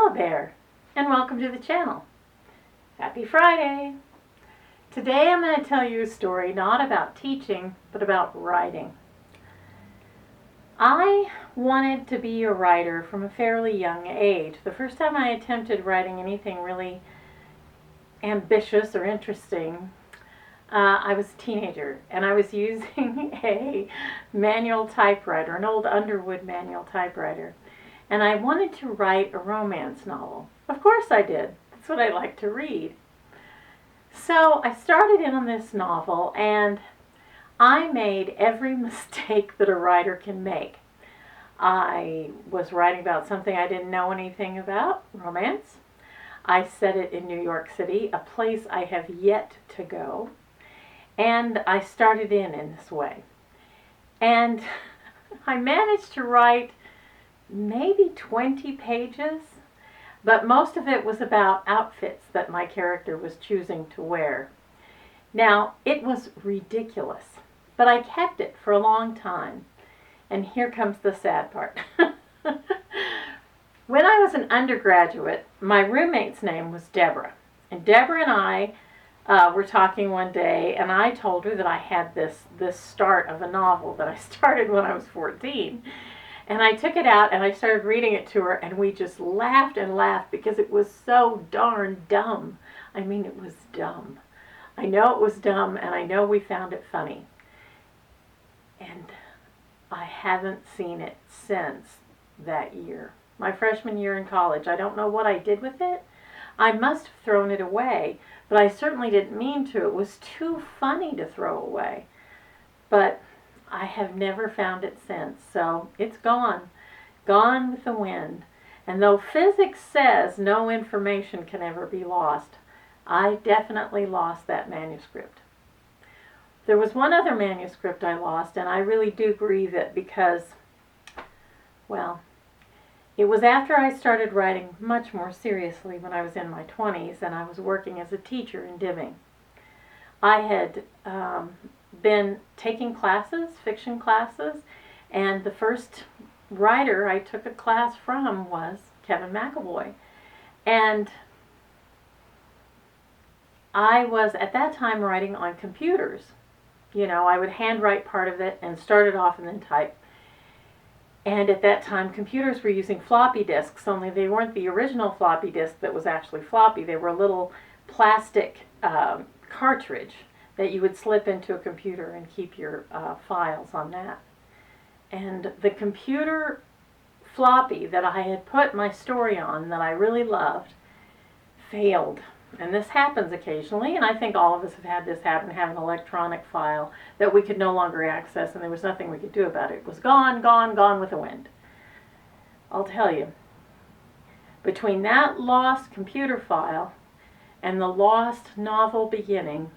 Hello there, and welcome to the channel. Happy Friday! Today I'm going to tell you a story not about teaching, but about writing. I wanted to be a writer from a fairly young age. The first time I attempted writing anything really ambitious or interesting, I was a teenager, and I was using a manual typewriter, an old Underwood manual typewriter. And I wanted to write a romance novel. Of course I did. That's what I like to read. So I started in on this novel, and I made every mistake that a writer can make. I was writing about something I didn't know anything about, romance. I set it in New York City, a place I have yet to go. And I started in this way. And I managed to write maybe 20 pages, but most of it was about outfits that my character was choosing to wear. Now, it was ridiculous, but I kept it for a long time. And here comes the sad part. When I was an undergraduate, my roommate's name was Deborah. And Deborah and I were talking one day, and I told her that I had this start of a novel that I started when I was 14. And I took it out and I started reading it to her, and we just laughed and laughed because it was so darn dumb. I mean, it was dumb. I know it was dumb, and I know we found it funny. And I haven't seen it since that year. My freshman year in college. I don't know what I did with it. I must have thrown it away, but I certainly didn't mean to. It was too funny to throw away. But I have never found it since, so it's gone with the wind. And though physics says no information can ever be lost, I definitely lost that manuscript. There was one other manuscript I lost, and I really do grieve it because, well, it was after I started writing much more seriously when I was in my 20s, and I was working as a teacher in Diving. I had been taking classes, fiction classes, and the first writer I took a class from was Kevin McAvoy. And I was at that time writing on computers. You know, I would handwrite part of it and start it off and then type. And at that time, computers were using floppy disks, only they weren't the original floppy disk that was actually floppy. They were a little plastic cartridge that you would slip into a computer and keep your files on that. And the computer floppy that I had put my story on, that I really loved, failed. And this happens occasionally, and I think all of us have had this happen, have an electronic file that we could no longer access, and there was nothing we could do about it. It was gone, gone, gone with the wind. I'll tell you, between that lost computer file and the lost novel beginning,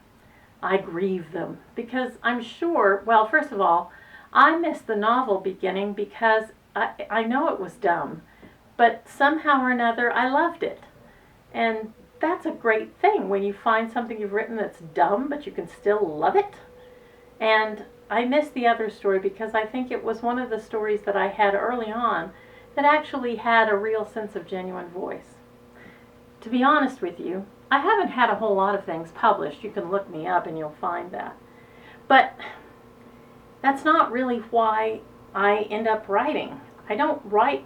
I grieve them because I'm sure, well, first of all, I missed the novel beginning because I know it was dumb, but somehow or another I loved it. And that's a great thing when you find something you've written that's dumb, but you can still love it. And I missed the other story because I think it was one of the stories that I had early on that actually had a real sense of genuine voice. To be honest with you, I haven't had a whole lot of things published. You can look me up and you'll find that. But that's not really why I end up writing. I don't write.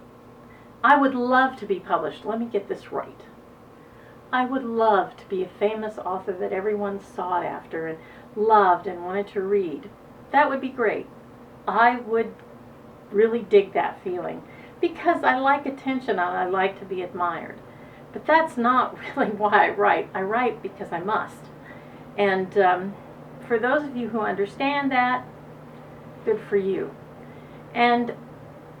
I would love to be published. Let me get this right. I would love to be a famous author that everyone sought after and loved and wanted to read. That would be great. I would really dig that feeling because I like attention and I like to be admired. But that's not really why I write. I write because I must. And for those of you who understand that, good for you. And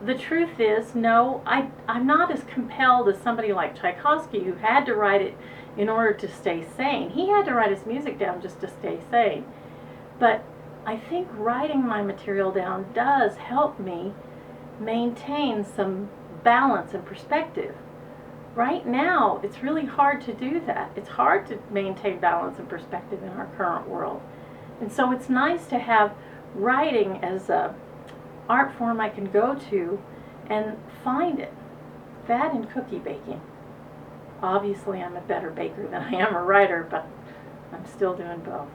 the truth is, no, I'm not as compelled as somebody like Tchaikovsky, who had to write it in order to stay sane. He had to write his music down just to stay sane. But I think writing my material down does help me maintain some balance and perspective. Right now, it's really hard to do that. It's hard to maintain balance and perspective in our current world. And so it's nice to have writing as a art form I can go to and find it. That and cookie baking. Obviously, I'm a better baker than I am a writer, but I'm still doing both.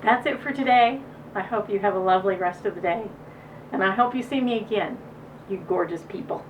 That's it for today. I hope you have a lovely rest of the day. And I hope you see me again, you gorgeous people.